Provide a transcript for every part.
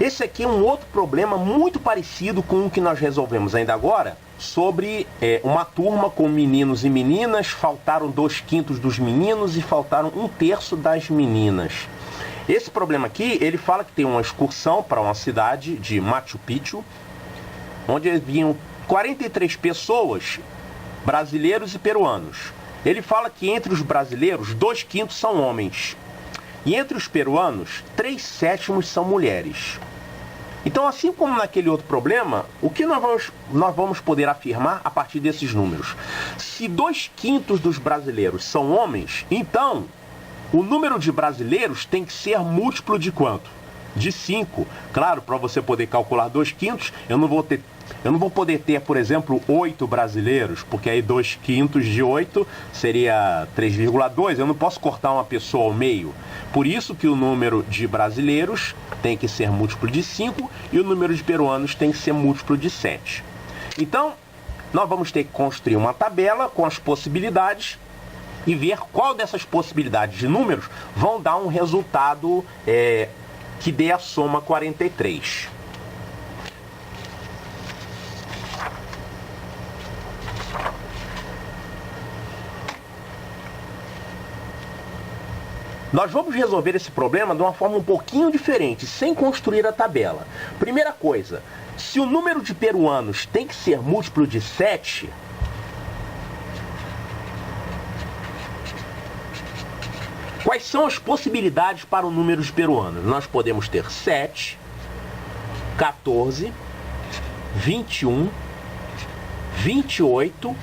Esse aqui é um outro problema muito parecido com o que nós resolvemos ainda agora, sobre uma turma com meninos e meninas, faltaram 2/5 dos meninos e faltaram 1/3 das meninas. Esse problema aqui, ele fala que tem uma excursão para uma cidade de Machu Picchu, onde vinham 43 pessoas, brasileiros e peruanos. Ele fala que entre os brasileiros, 2/5 são homens. E entre os peruanos, 3/7 são mulheres. Então, assim como naquele outro problema, o que nós vamos poder afirmar a partir desses números? Se 2/5 dos brasileiros são homens, então o número de brasileiros tem que ser múltiplo de quanto? De 5. Claro, para você poder calcular 2/5, eu não vou poder ter, por exemplo, 8 brasileiros, porque aí 2/5 de 8 seria 3,2. Eu não posso cortar uma pessoa ao meio. Por isso que o número de brasileiros tem que ser múltiplo de 5 e o número de peruanos tem que ser múltiplo de 7. Então, nós vamos ter que construir uma tabela com as possibilidades e ver qual dessas possibilidades de números vão dar um resultado que dê a soma 43. Nós vamos resolver esse problema de uma forma um pouquinho diferente, sem construir a tabela. Primeira coisa, se o número de peruanos tem que ser múltiplo de 7, quais são as possibilidades para o número de peruanos? Nós podemos ter 7, 14, 21, 28,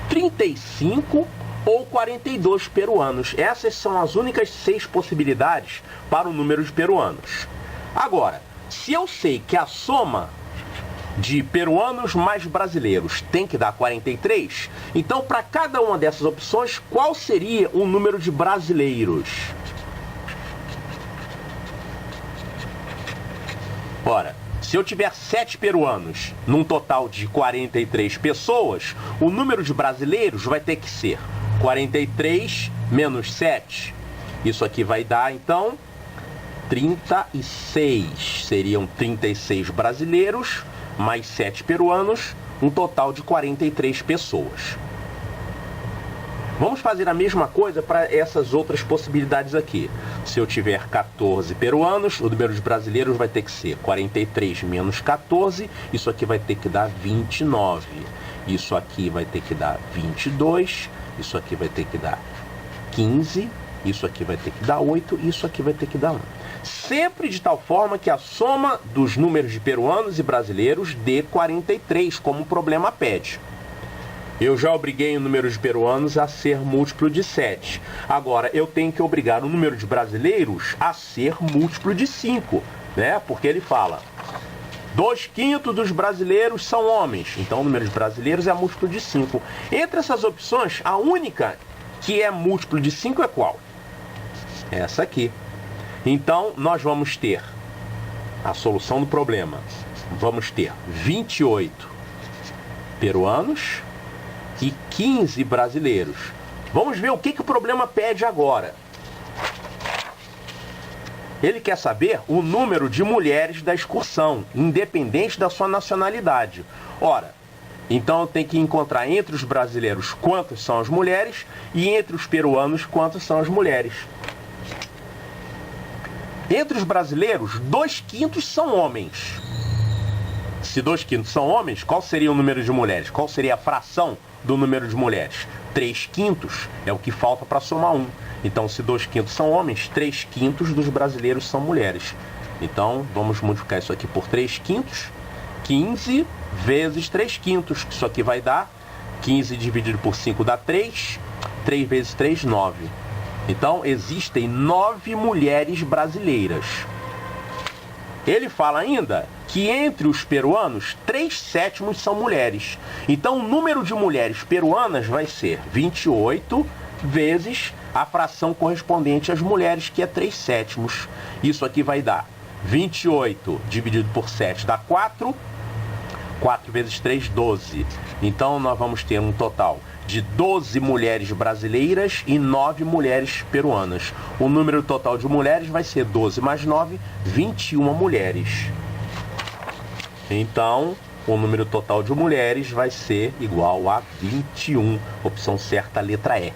35 ou 42 peruanos. Essas são as únicas 6 possibilidades para o número de peruanos. Agora, se eu sei que a soma de peruanos mais brasileiros tem que dar 43, então para cada uma dessas opções, qual seria o número de brasileiros? Ora, se eu tiver 7 peruanos num total de 43 pessoas, o número de brasileiros vai ter que ser 43 menos 7. Isso aqui vai dar, então, 36. Seriam 36 brasileiros mais 7 peruanos, um total de 43 pessoas. Vamos fazer a mesma coisa para essas outras possibilidades aqui. Se eu tiver 14 peruanos, o número de brasileiros vai ter que ser 43 menos 14. Isso aqui vai ter que dar 29. Isso aqui vai ter que dar 22. Isso aqui vai ter que dar 15. Isso aqui vai ter que dar 8. Isso aqui vai ter que dar 1. Sempre de tal forma que a soma dos números de peruanos e brasileiros dê 43, como o problema pede. Eu já obriguei o número de peruanos a ser múltiplo de 7. Agora, eu tenho que obrigar o número de brasileiros a ser múltiplo de 5, né? Porque ele fala, 2/5 dos brasileiros são homens. Então, o número de brasileiros é múltiplo de 5. Entre essas opções, a única que é múltiplo de 5 é qual? Essa aqui. Então, nós vamos ter a solução do problema. Vamos ter 28 peruanos e 15 brasileiros. Vamos ver o que o problema pede agora. Ele quer saber o número de mulheres da excursão, independente da sua nacionalidade. Ora, então eu tenho que encontrar entre os brasileiros quantas são as mulheres e entre os peruanos quantas são as mulheres. Entre os brasileiros, 2/5 são homens. Se 2/5 são homens, qual seria o número de mulheres? Qual seria a fração do número de mulheres? 3/5 é o que falta para somar 1. Então, se 2/5 são homens, 3/5 dos brasileiros são mulheres. Então, vamos multiplicar isso aqui por 3/5. 15 vezes 3/5. Isso aqui vai dar 15 dividido por 5 dá 3. 3 vezes 3, 9. Então, existem 9 mulheres brasileiras. Ele fala ainda que entre os peruanos, 3/7 são mulheres. Então, o número de mulheres peruanas vai ser 28 vezes a fração correspondente às mulheres, que é 3/7. Isso aqui vai dar 28 dividido por 7 dá 4. 4 vezes 3, 12. Então, nós vamos ter um total de 12 mulheres brasileiras e 9 mulheres peruanas. O número total de mulheres vai ser 12 mais 9, 21 mulheres. Então, o número total de mulheres vai ser igual a 21. Opção certa, letra E.